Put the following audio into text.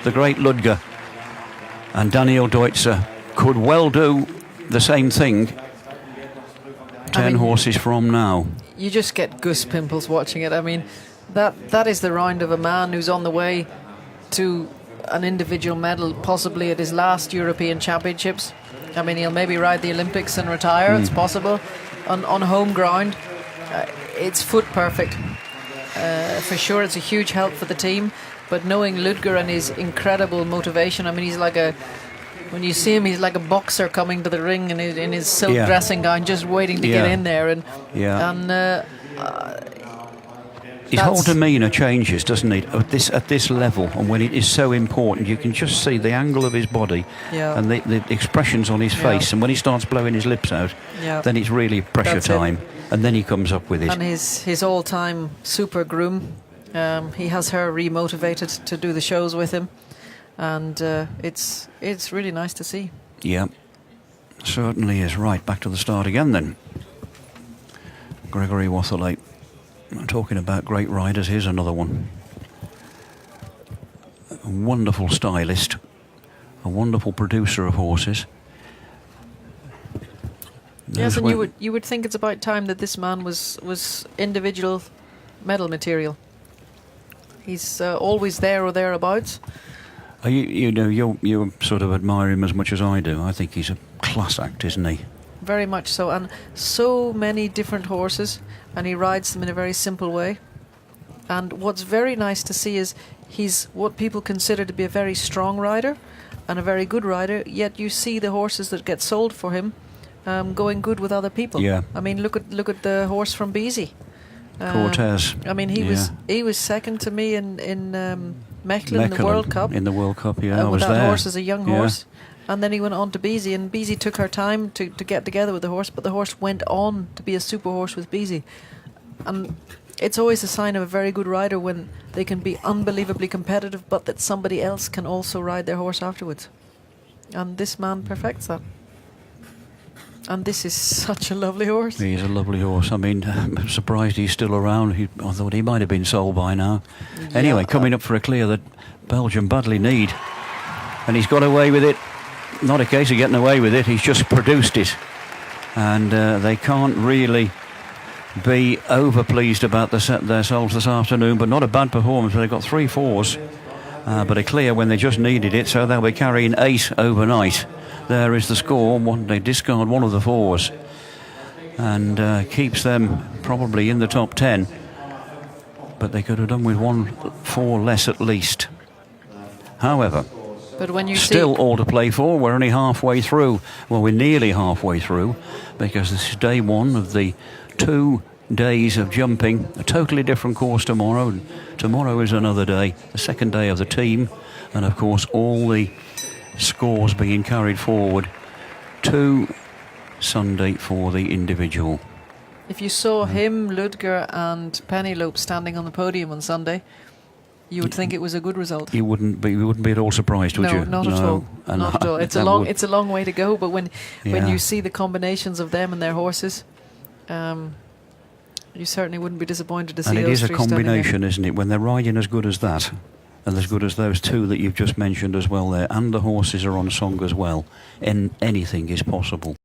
the great Ludger and Daniel Deutzer could well do the same thing 10 horses from now. You just get goose pimples watching it. I mean, that is the round of a man who's on the way to an individual medal, possibly at his last European Championships. I mean, he'll maybe ride the Olympics and retire. It's possible. On home ground, it's foot perfect. For sure, it's a huge help for the team. But knowing Ludger and his incredible motivation, I mean, he's like when you see him, he's like a boxer coming to the ring in his silk dressing gown, just waiting to get in there. His whole demeanour changes, doesn't it? At this level, and when it is so important, you can just see the angle of his body and the expressions on his face. And when he starts blowing his lips out, then it's really pressure time. And then he comes up with it. And his all-time super groom, he has her remotivated to do the shows with him, and it's really nice to see. Yeah, certainly is. Right, back to the start again then. Gregory Watherley. Talking about great riders, here's another one. A wonderful stylist, a wonderful producer of horses. Yes, and you would think it's about time that this man was individual medal material. He's always there or thereabouts. You sort of admire him as much as I do. I think he's a class act, isn't he? Very much so, and so many different horses, and he rides them in a very simple way. And what's very nice to see is he's what people consider to be a very strong rider and a very good rider, yet you see the horses that get sold for him going good with other people. Yeah. I mean, look at the horse from Beezy. Cortez. I mean, he was second to me in Mechelen in the World Cup. In the World Cup, I was that there. Horse as a young horse. And then he went on to Beezy, and Beezy took her time to get together with the horse, but the horse went on to be a super horse with Beezy. And it's always a sign of a very good rider when they can be unbelievably competitive, but that somebody else can also ride their horse afterwards. And this man perfects that. And this is such a lovely horse. He is a lovely horse. I mean, I'm surprised he's still around. I thought he might have been sold by now. Anyway, coming up for a clear that Belgium badly need. And he's got away with it. Not a case of getting away with it, he's just produced it. And they can't really be over pleased about themselves this afternoon, but not a bad performance. They've got 3 4s, but a clear when they just needed it, so they'll be carrying 8 overnight. There is the score. They discard one of the 4s and keeps them probably in the top 10, but they could have done with 1 4 less at least. However, but when you still all to play for. We're only halfway through. Well, we're nearly halfway through, because this is day 1 of the 2 days of jumping. A totally different course tomorrow. Tomorrow is another day, the second day of the team, and of course all the scores being carried forward to Sunday for the individual. If you saw him, Ludger and Penelope standing on the podium on Sunday, you would think it was a good result. You wouldn't be at all surprised, would you? No, not at all. Not at all. It's a long way to go, but when you see the combinations of them and their horses, you certainly wouldn't be disappointed to see. And it those is a three combination, isn't it? When they're riding as good as that, and as good as those 2 that you've just mentioned as well there, and the horses are on song as well, and anything is possible.